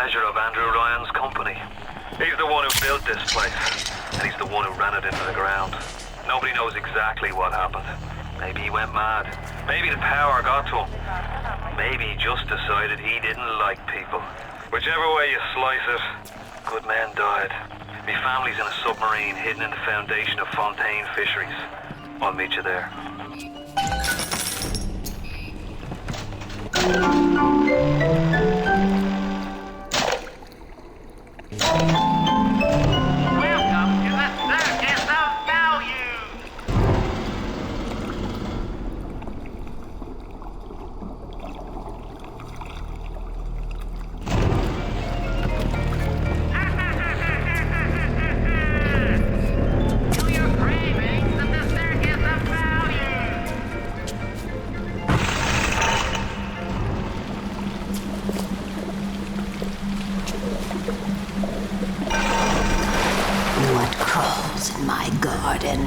manager of Andrew Ryan's company. He's the one who built this place, and he's the one who ran it into the ground. Nobody knows exactly what happened. Maybe he went mad. Maybe the power got to him. Maybe he just decided he didn't like people. Whichever way you slice it, good men died. My family's in a submarine hidden in the foundation of Fontaine Fisheries. I'll meet you there. Welcome to the Circus of Value! Feel your cravings of the Circus of Value! What crawls in my garden?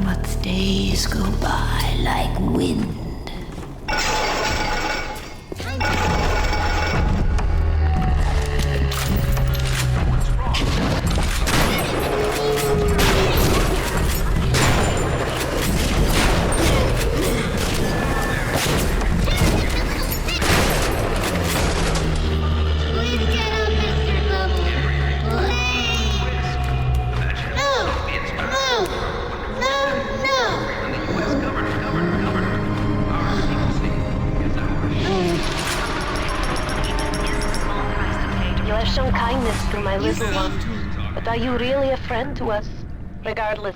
But days go by like wind. You have shown kindness to my little one, but are you really a friend to us? Regardless,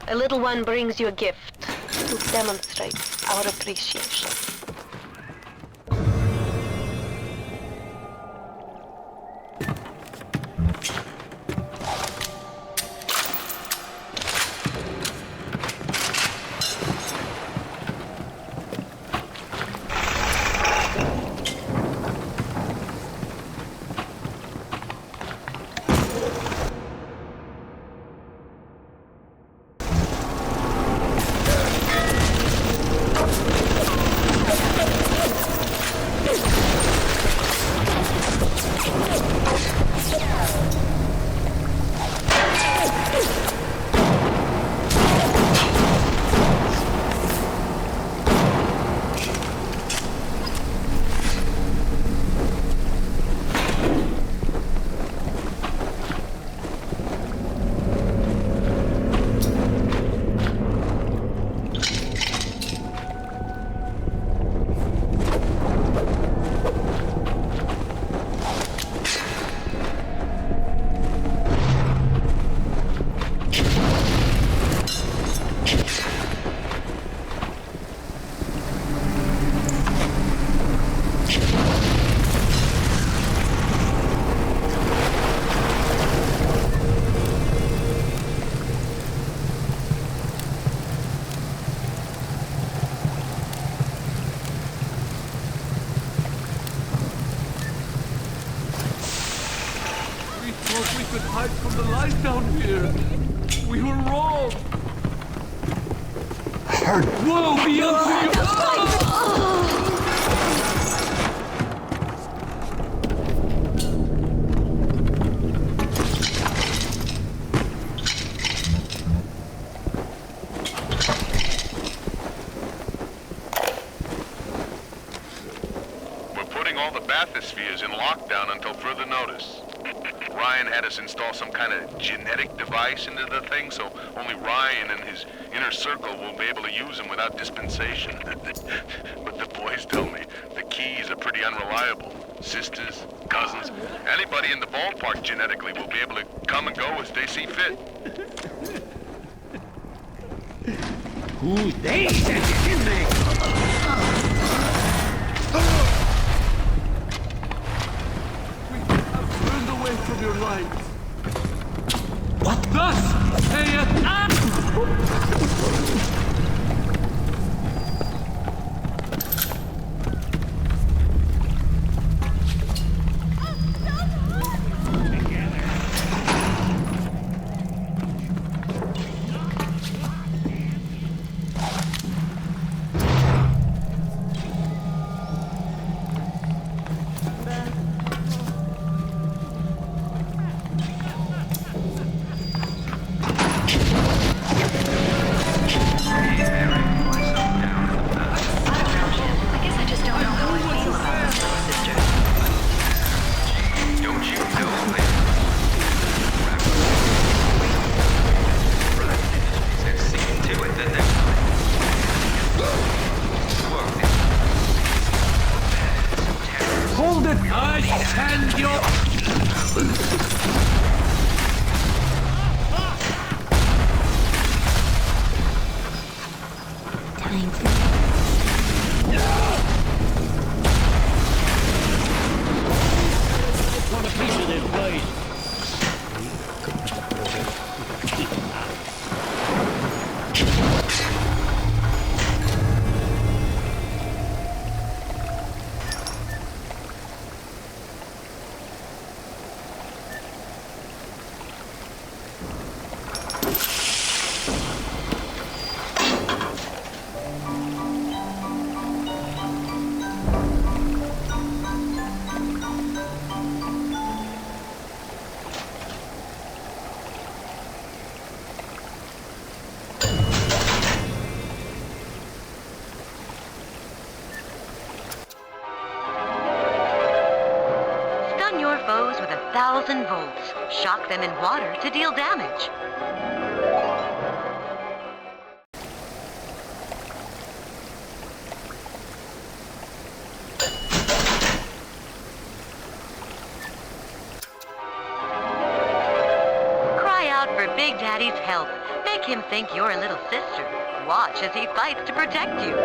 a little one brings you a gift to demonstrate our appreciation. We could hide from the light down here. We were wrong. I heard. Whoa, beyond We're putting all the bathyspheres in lockdown until further notice. Ryan had us install some kind of genetic device into the thing, so only Ryan and his inner circle will be able to use them without dispensation. But the boys tell me the keys are pretty unreliable. Sisters, cousins, anybody in the ballpark genetically will be able to come and go as they see fit. Who's they sent it in there? From your light. What? Thus, saith 1,000 volts. Shock them in water to deal damage. Cry out for Big Daddy's help. Make him think you're a little sister. Watch as he fights to protect you.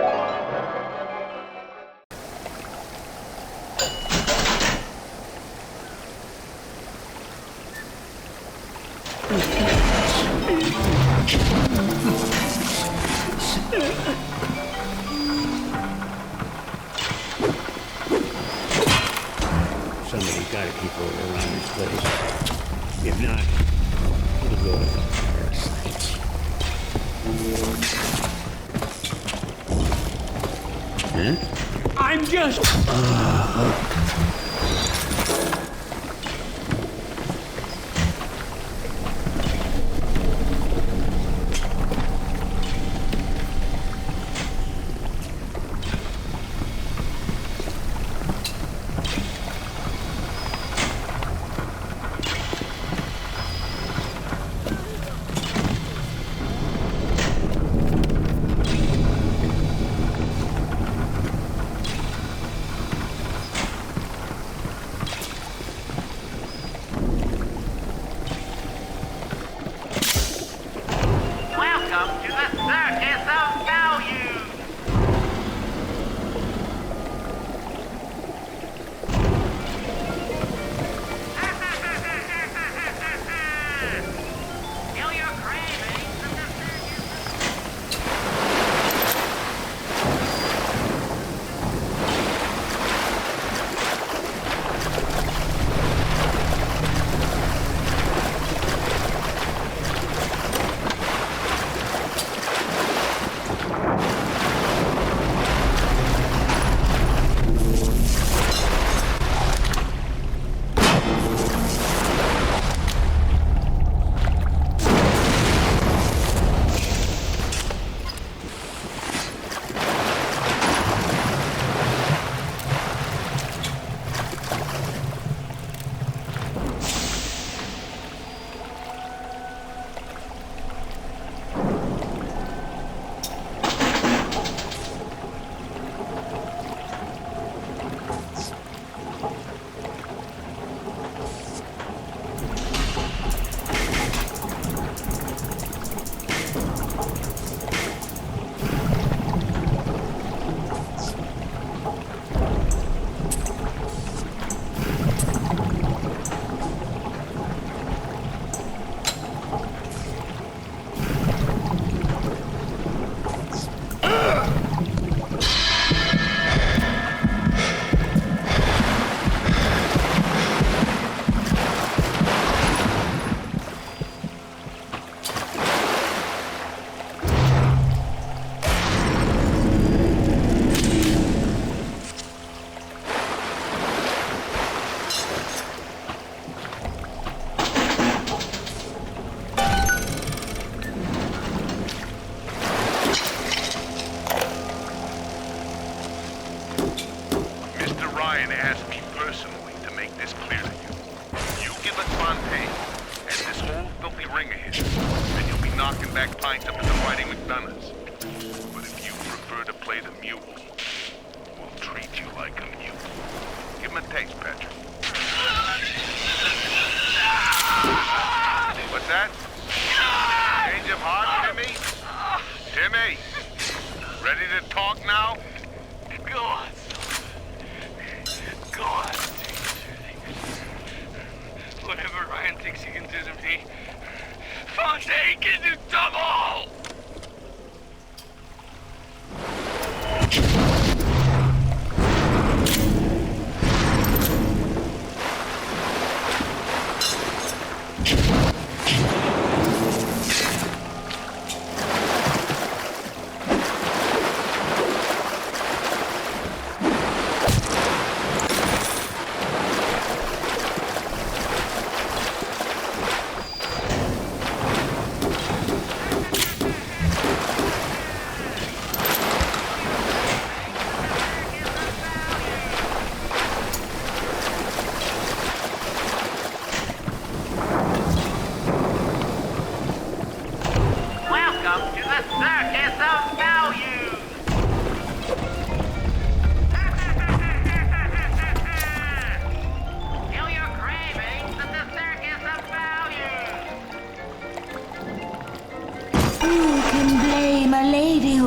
Somebody gotta keep order around this place. If not, it'll go as a parasite. Huh? I'm just... Welcome to the Circus of Value. Feel your cravings from the circus. Ryan asked me personally to make this clear to you. You give us Fontaine and this old filthy ring of his, and you'll be knocking back pints up at the Fighting McDonough's. But if you prefer to play the mule, we'll treat you like a mule. Give him a taste, Patrick. What's that? Change of heart, Timmy? Timmy! Ready to talk now? Go on. Go on. Whatever Ryan thinks he can do to me, Fontaine can do double!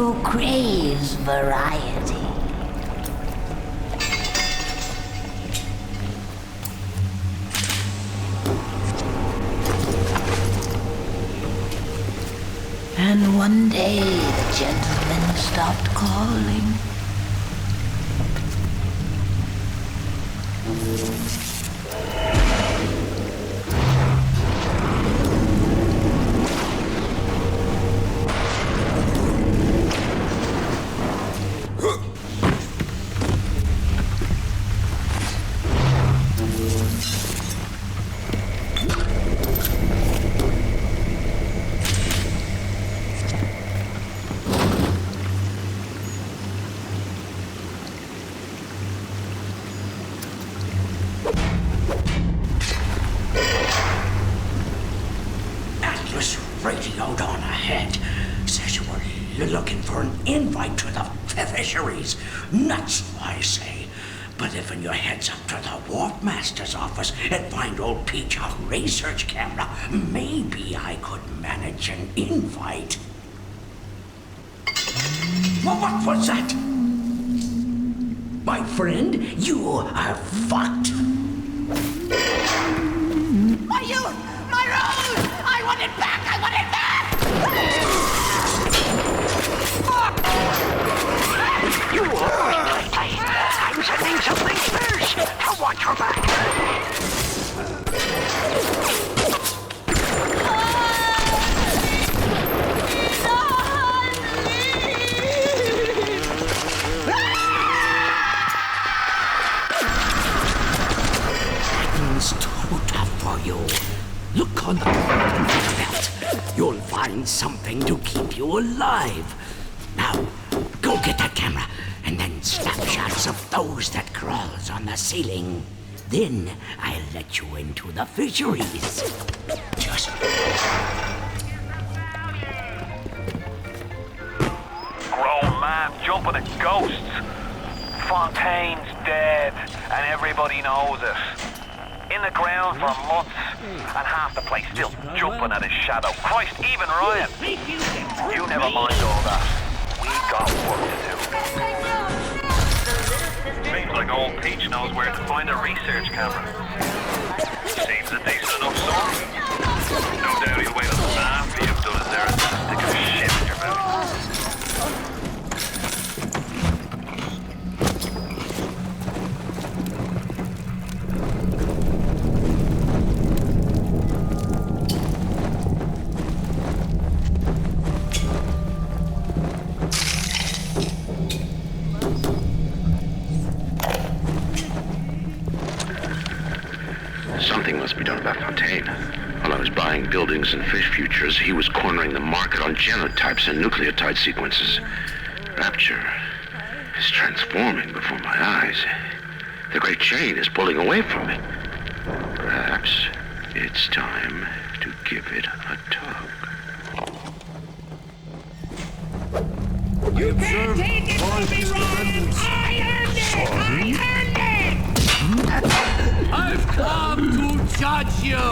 who craves variety. And one day the gentleman stopped calling. Radioed on ahead. Says you're looking for an invite to the fisheries. Nuts, I say. But if your head's up to the Warp Master's office and find old Peach a research camera, maybe I could manage an invite. Well, what was that? My friend, you are fucked. My youth! My rose! I want it back! I want it back! You always play. I'm sending something first. Now watch your back. It's too tough for you. Look on the belt. You'll find something to keep you alive. Now, go get that camera, and then snapshots of those that crawls on the ceiling. Then I'll let you into the fisheries. Just... Grown man jumping at ghosts. Fontaine's dead, and everybody knows it. In the ground for months, and half the place still jumping at his shadow. Christ, even Ryan! You never mind all that. We got work to do. Seems like old Peach knows where to find a research camera. Seems a decent enough source. No doubt he'll wait until after you've done it there and stick a shit in your mouth. Something must be done about Fontaine. While I was buying buildings and fish futures, he was cornering the market on genotypes and nucleotide sequences. Rapture is transforming before my eyes. The great chain is pulling away from me. Perhaps it's time to give it a tug. You can't take it from me, Ryan! I earned it! I earned it! I've come to judge you!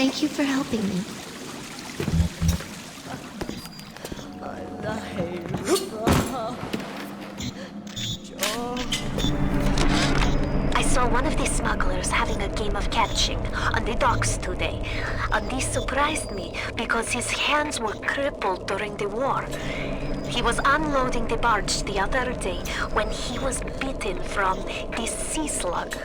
Thank you for helping me. I saw one of the smugglers having a game of catching on the docks today. And this surprised me because his hands were crippled during the war. He was unloading the barge the other day when he was bitten from the sea slug.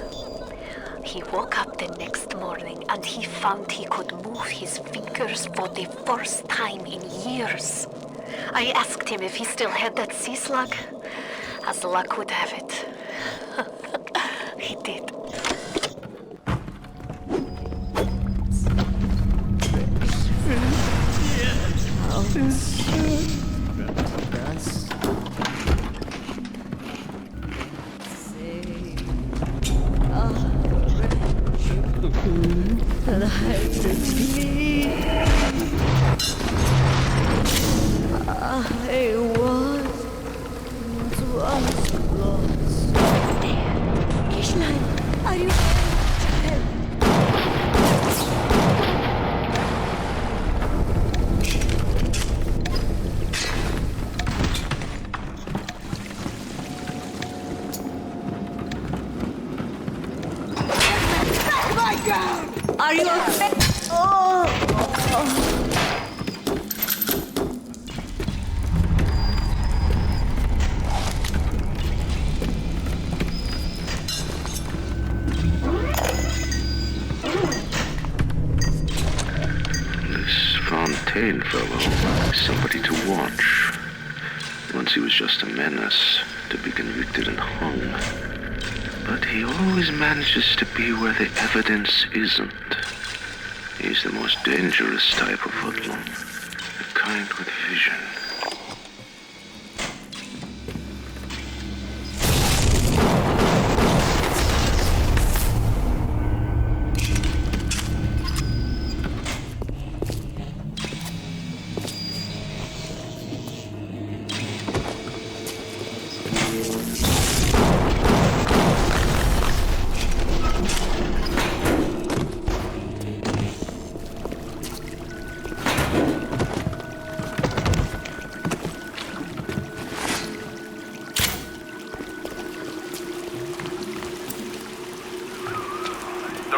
He woke up the next morning and he found he could move his fingers for the first time in years. I asked him if he still had that sea slug. As luck would have it, he did. Are you okay? Oh. This Fontaine fellow is somebody to watch. Once he was just a menace, to be convicted and hung. But he always manages to be where the evidence isn't. He's the most dangerous type of hoodlum. The kind with vision.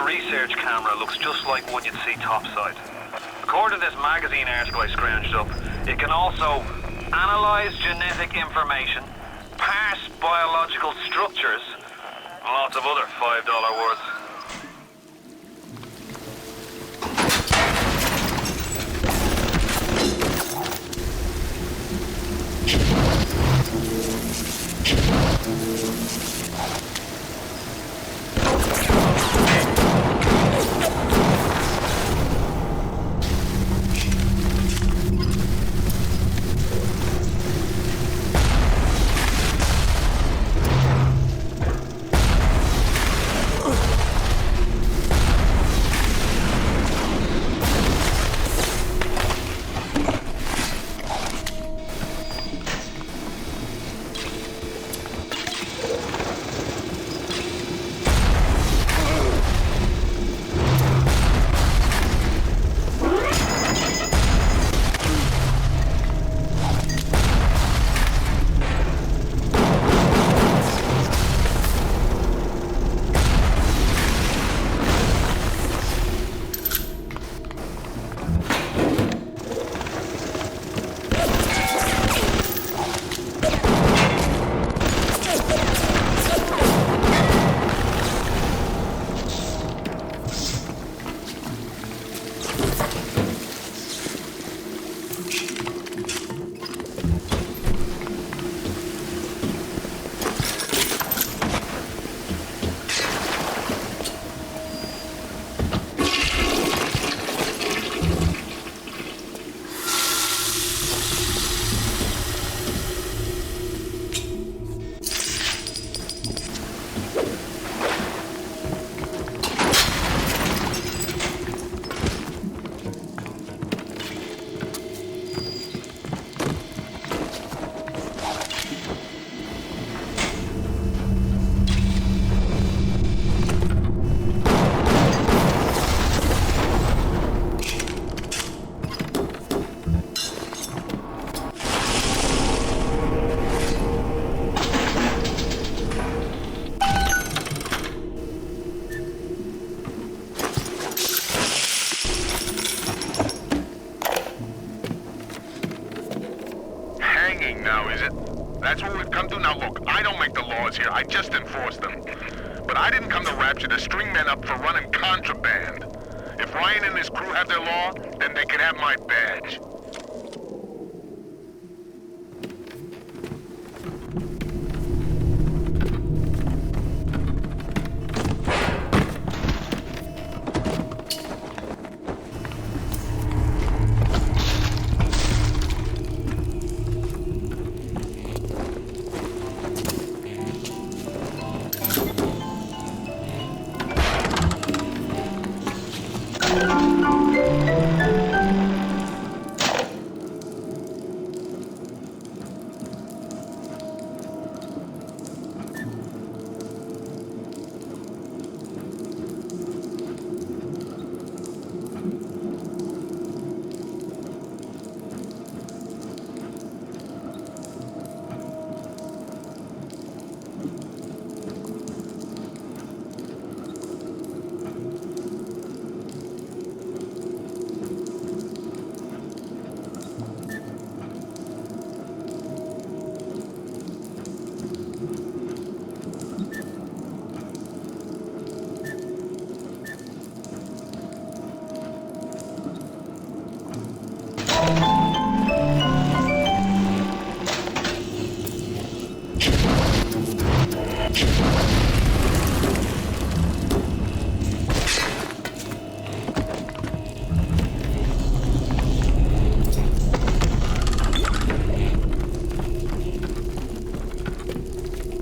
Research camera looks just like one you'd see topside. According to this magazine article I scrounged up, it can also analyze genetic information, parse biological structures, and lots of other $5 words. here. I just enforced them. But I didn't come to Rapture to string men up for running contraband. If Ryan and his crew have their law, then they can have my badge.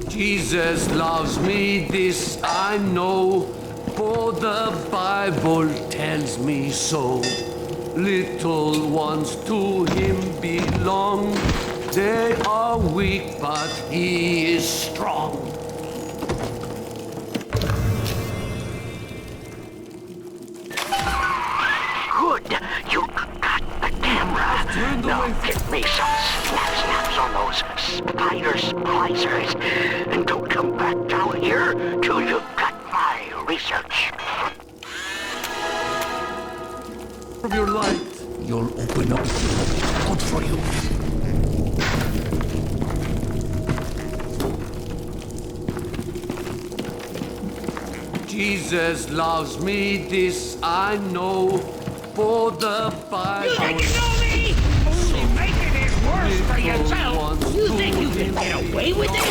Jesus loves me, this I know, for the Bible tells me so. Little ones to him belong. They are weak, but he is strong. Good, you got the camera. Now give me some snaps on those spider splicers, and don't come back down here till you've got my research. Of your light, you'll open up. Good for you. Jesus loves me, this I know, for the Bible. You think you know me? Only making it worse for yourself. You think you can get away with it?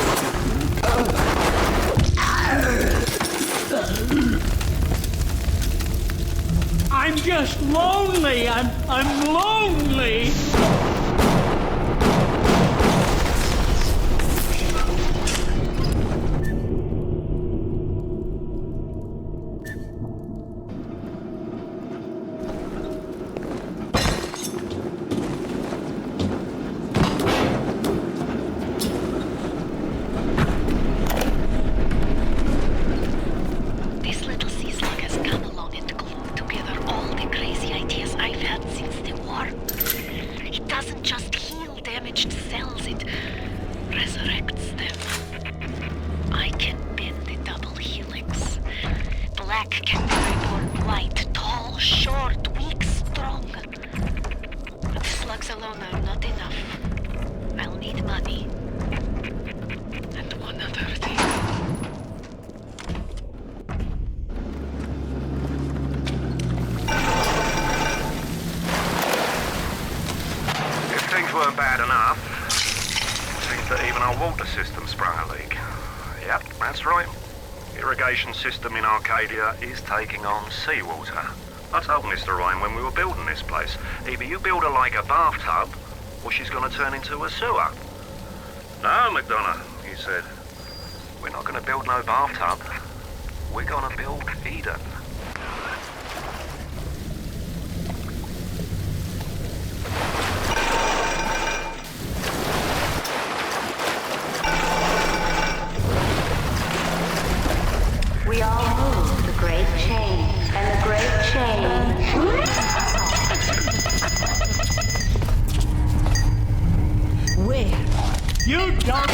I'm just lonely. I'm lonely. Bad enough. Seems that even our water system sprung a leak. Yep, that's right. Irrigation system in Arcadia is taking on seawater. I told Mr. Ryan when we were building this place, either you build her like a bathtub, or she's gonna turn into a sewer. No, McDonough, he said. We're not gonna build no bathtub. We're gonna build Eden. We all move the great chain, and the great chain... Where? You don't know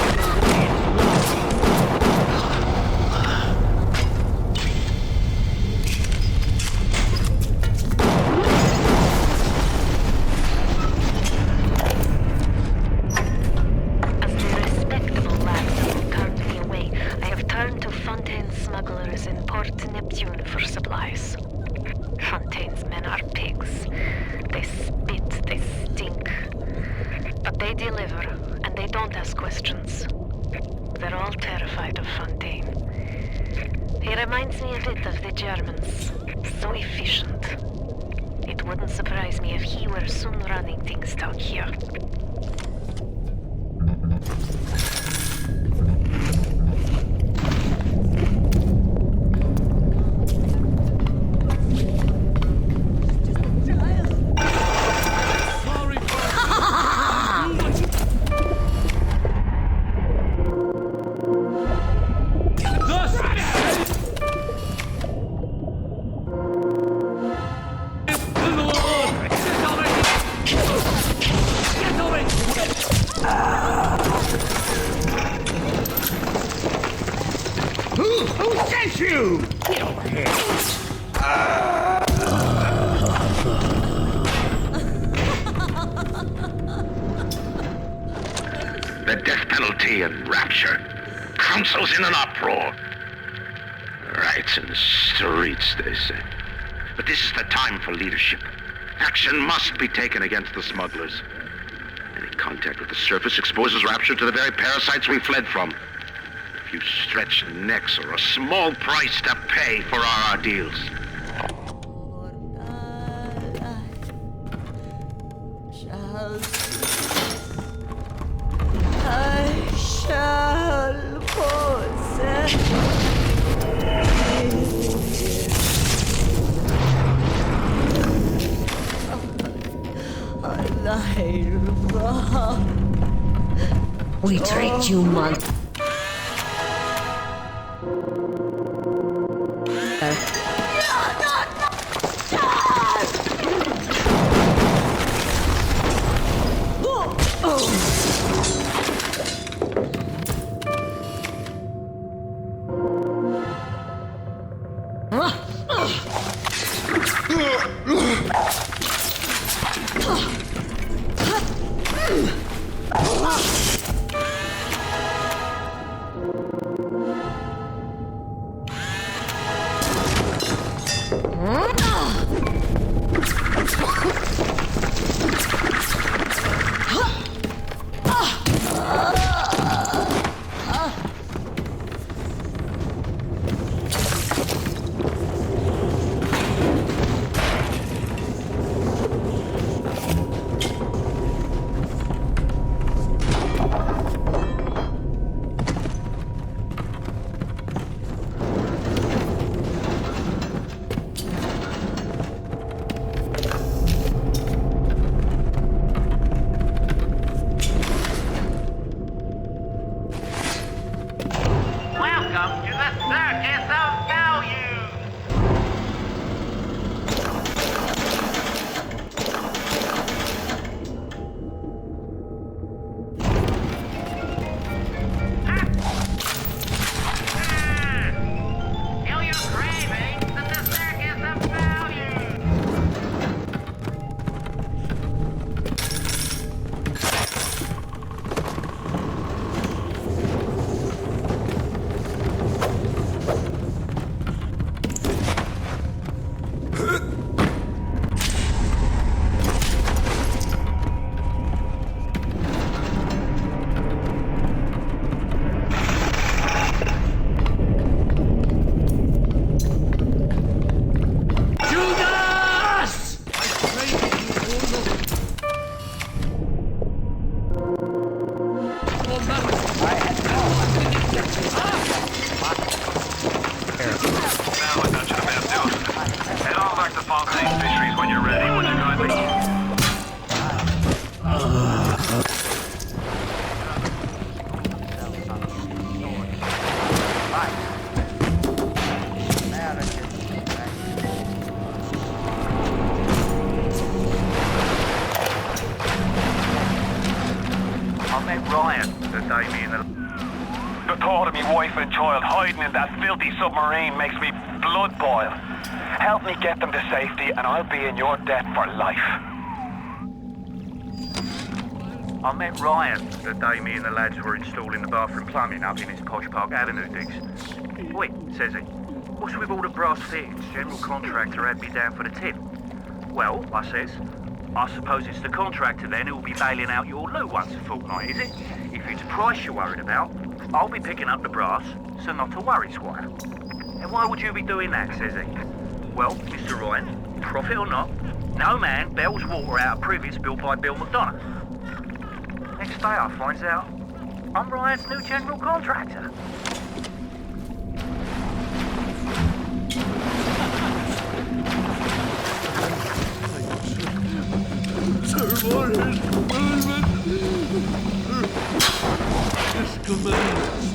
As the respectable lads who turned me away, smugglers in Port Neptune for supplies. Fontaine's men are pigs. They spit, they stink. But they deliver, and they don't ask questions. They're all terrified of Fontaine. He reminds me a bit of the Germans. So efficient. It wouldn't surprise me if he were soon running things down here. The death penalty and rapture. Council's in an uproar. Riots in the streets, they say. But this is the time for leadership. Action must be taken against the smugglers. Any contact with the surface exposes rapture to the very parasites we fled from. A few stretched necks or a small price to pay for our ordeals. I shall possess alive. We tricked you, month. The thought of me wife and child hiding in that filthy submarine makes me blood boil. Help me get them to safety and I'll be in your debt for life. I met Ryan the day me and the lads were installing the bathroom plumbing up in his Posh Park Avenue digs. Wait, says he. What's with all the brass fittings? General contractor had me down for the tip. Well, I says, I suppose it's the contractor then who'll be bailing out your loot once a fortnight, is it? If it's price you're worried about, I'll be picking up the brass, so not to worry, Squire. And why would you be doing that, says he? Well, Mr. Ryan, profit or not, no man bails water out of privies built by Bill McDonough. Next day I finds out I'm Ryan's new general contractor. Sir Warren, His commands.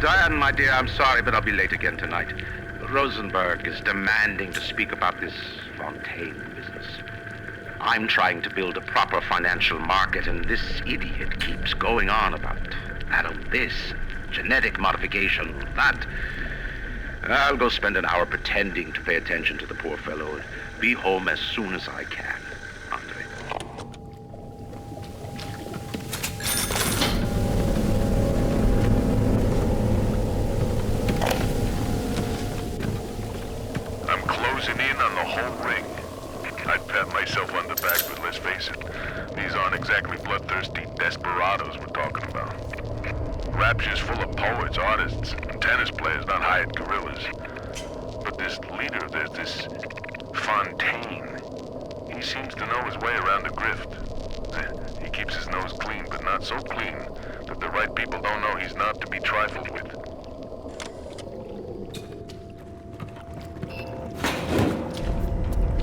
Diane, my dear, I'm sorry, but I'll be late again tonight. Rosenberg is demanding to speak about this Fontaine business. I'm trying to build a proper financial market, and this idiot keeps going on about this, genetic modification, that. I'll go spend an hour pretending to pay attention to the poor fellow and be home as soon as I can. Andre. I'm closing in on the whole ring. I'd pat myself on the back, but let's face it, these aren't exactly bloodthirsty desperados we're talking about. Rapture's full of poets, artists, and tennis players, not hired guerrillas. But this leader of theirs, this Fontaine, he seems to know his way around the grift. He keeps his nose clean, but not so clean that the right people don't know he's not to be trifled with.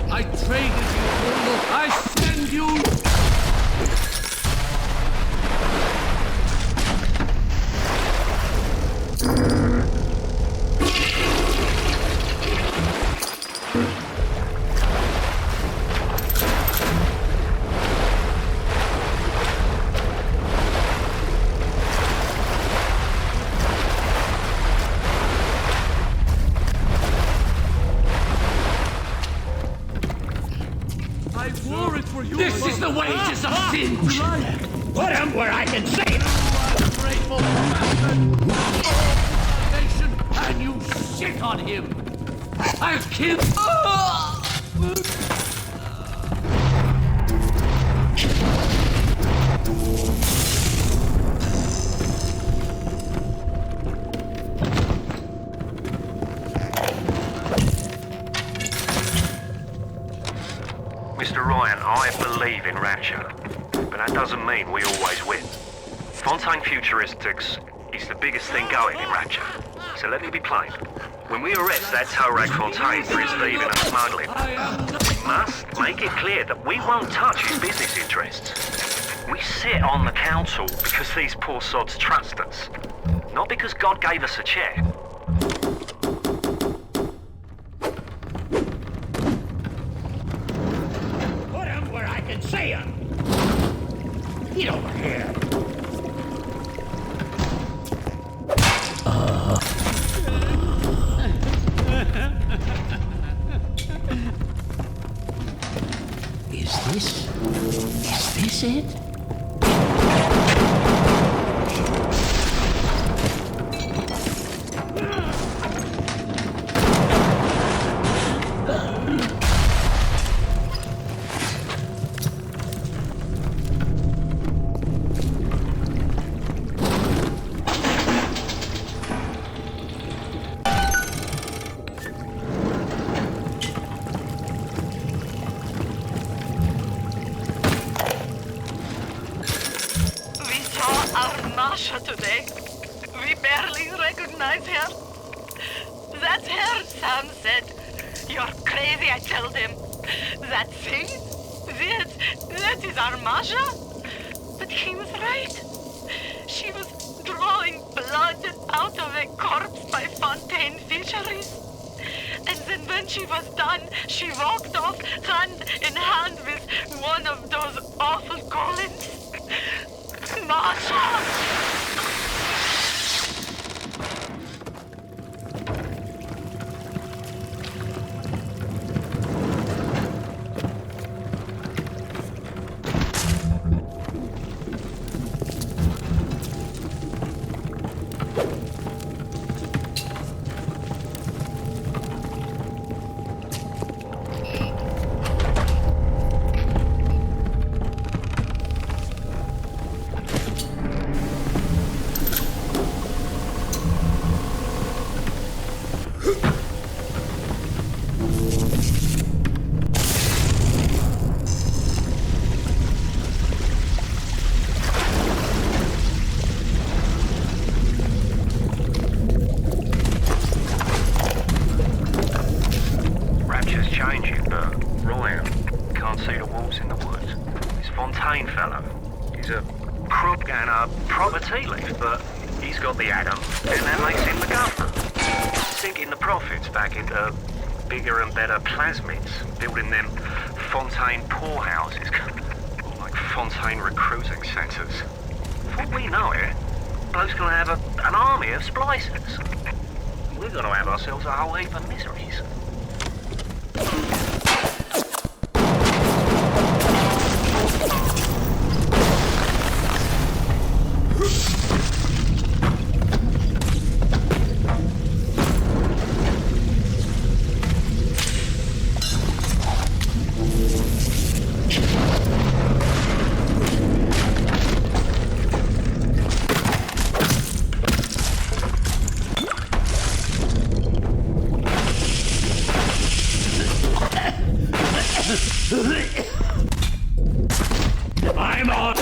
I traded you, Orlo. I send you. This is the wages of sin. Put him where I can see him. Ungrateful bastard! And you shit on him. I'll kill. Mr. Ryan, I believe in Rapture, but that doesn't mean we always win. Fontaine Futuristics is the biggest thing going in Rapture, so let me be plain. When we arrest that Torag Fontaine for his thieving and smuggling, we must make it clear that we won't touch his business interests. We sit on the council because these poor sods trust us, not because God gave us a check. See him! Get over here! Is this it? Today. We barely recognize her. That's her, Sam said. You're crazy, I told him. That thing? That is our Masha? But he was right. She was drawing blood out of a corpse by Fontaine Fisheries. And then when she was done, she walked off hand in hand with one of those awful golems. Masha! Bigger and better plasmids, building them Fontaine poorhouses, like Fontaine recruiting centres. Before we know it, bloke's gonna have an army of splicers. We're gonna have ourselves a whole heap of miseries. I'm on.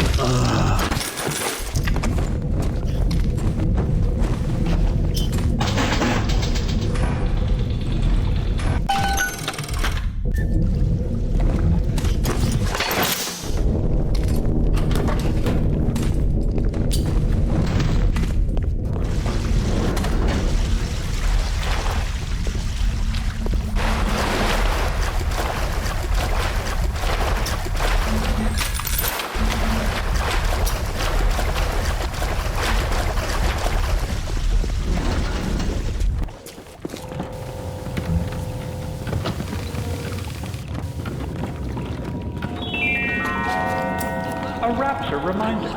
A rapture reminder.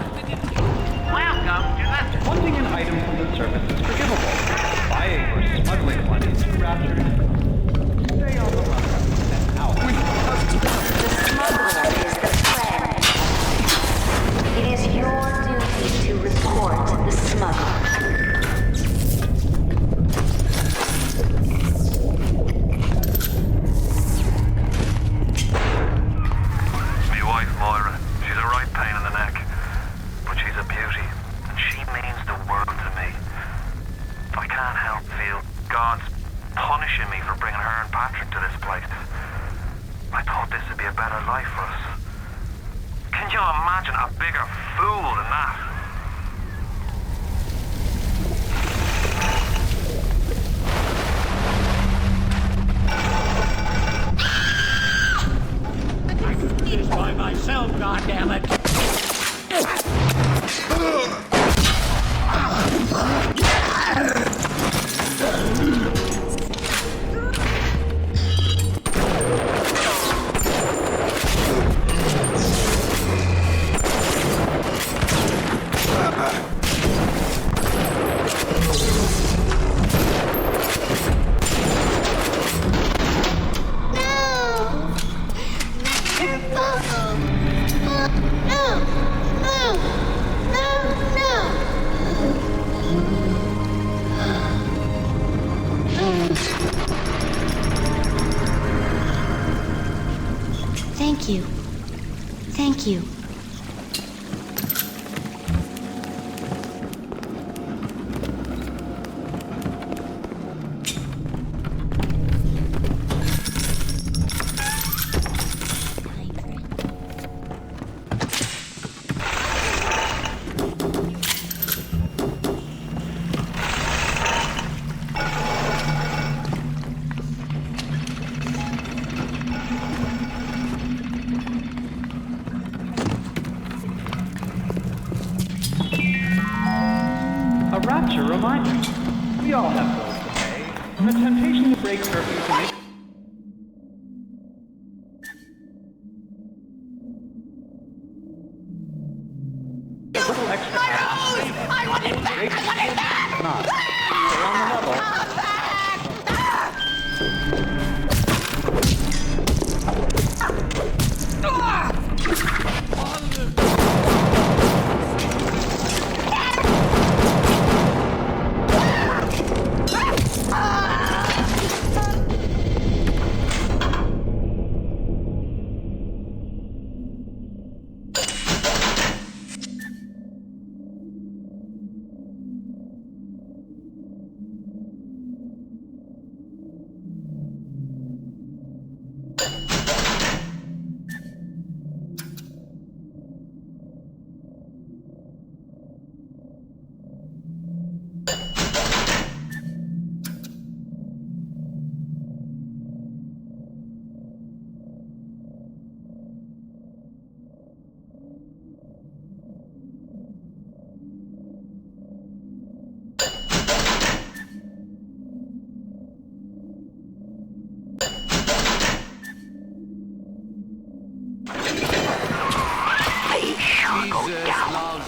Welcome to the... Wanting an item from the service is forgivable. Buying or smuggling one into rapture. Stay on the lookout and out. The smuggler is the friend. It is your duty to report the smuggler. Thank you. Thank you. reminder. We all have bills to pay, and the temptation to break curfew to make a little extra not. We're on the level.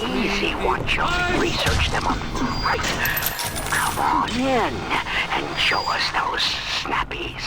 Easy one, Joe. Research them up right. Come on in and show us those snappies.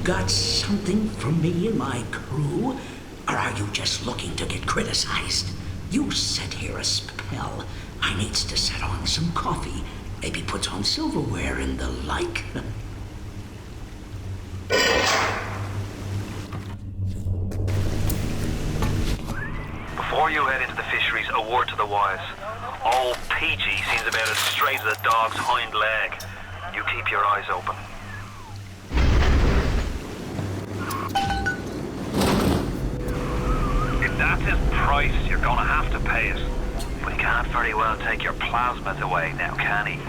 got something for me and my crew? Or are you just looking to get criticized? You sit here a spell. I needs to set on some coffee. Maybe put on silverware and the like. Before you head into the fisheries, a word to the wise. Old Peachy seems about as straight as a dog's hind leg. You keep your eyes open. If that's his price, you're gonna have to pay it. But he can't very well take your plasmas away now, can he?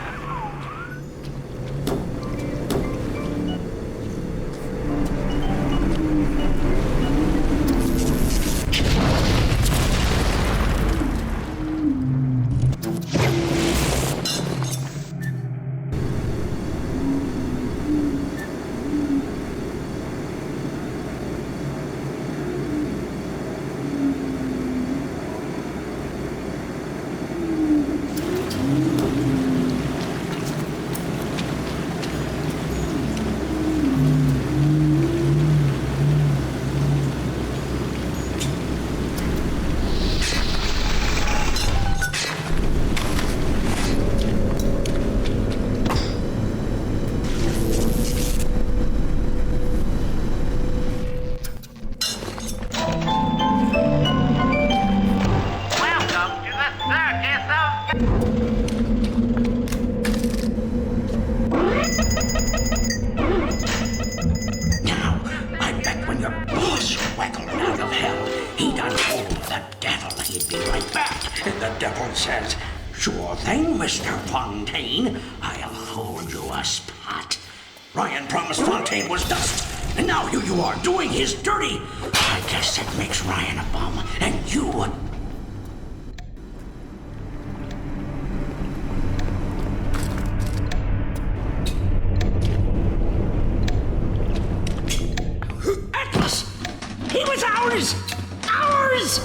Says, sure thing, Mr. Fontaine. I'll hold you a spot. Ryan promised Fontaine was dust, and now here you are doing his dirty. I guess that makes Ryan a bum, and you a... Atlas! He was ours! Ours!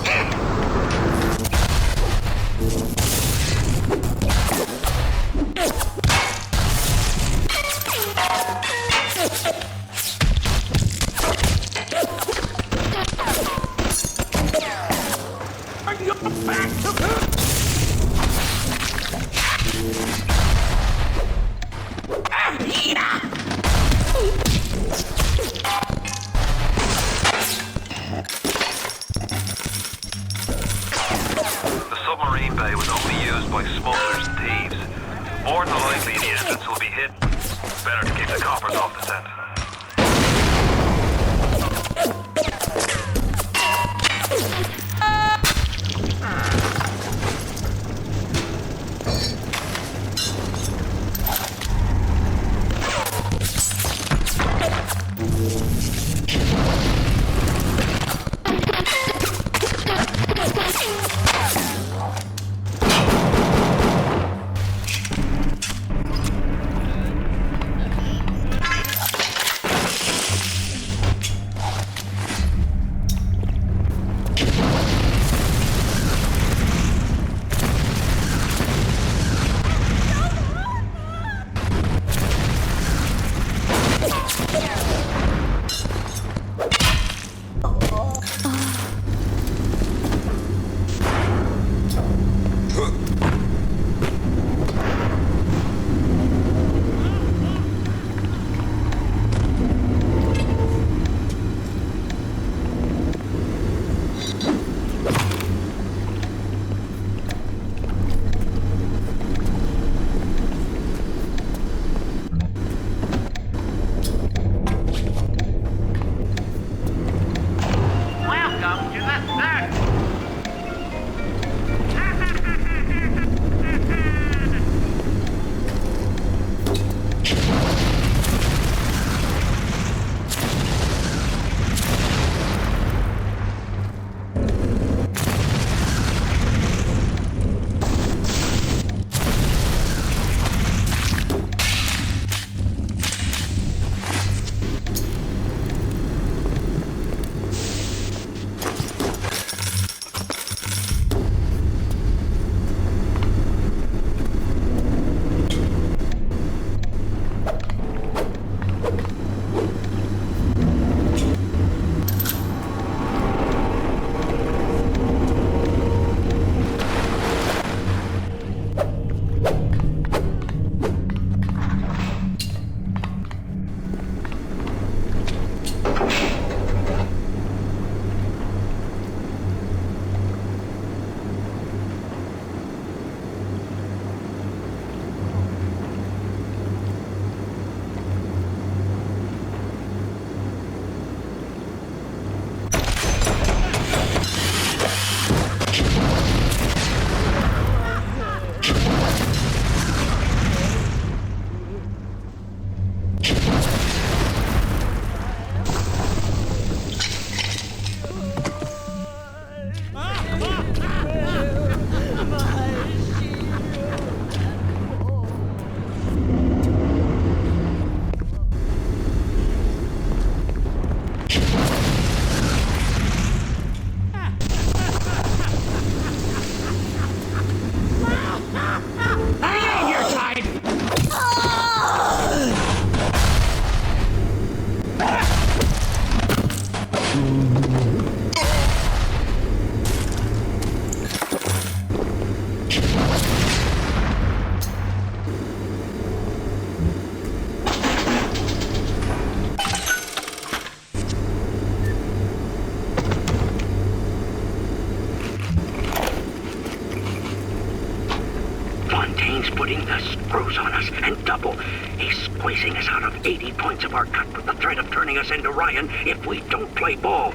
putting the screws on us, and double. He's squeezing us out of 80 points of our cut with the threat of turning us into Ryan if we don't play ball.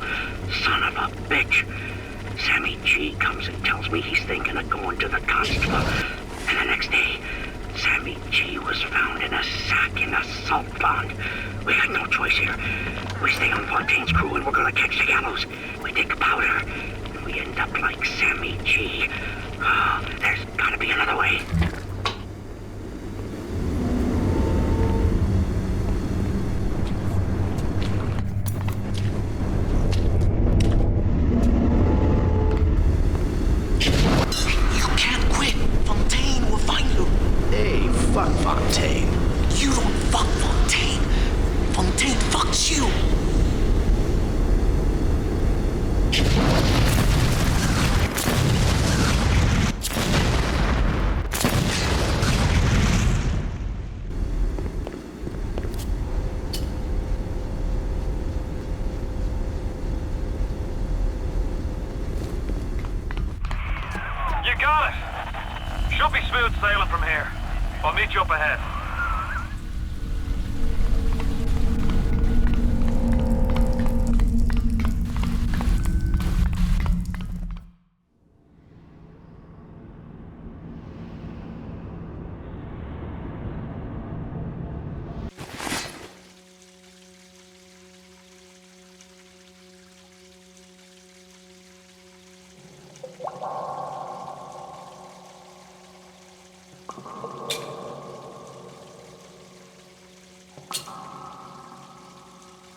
Son of a bitch. Sammy G comes and tells me he's thinking of going to the constable. And the next day, Sammy G was found in a sack in a salt pond. We got no choice here. We stay on Fontaine's crew and we're gonna catch the gallows. We take powder, and we end up like Sammy G. Oh, there's gotta be another way. You can't quit. Fontaine will find you. Hey, fuck Fontaine. You don't fuck Fontaine. Fontaine fucks you. You got it! Should be smooth sailing from here. I'll meet you up ahead.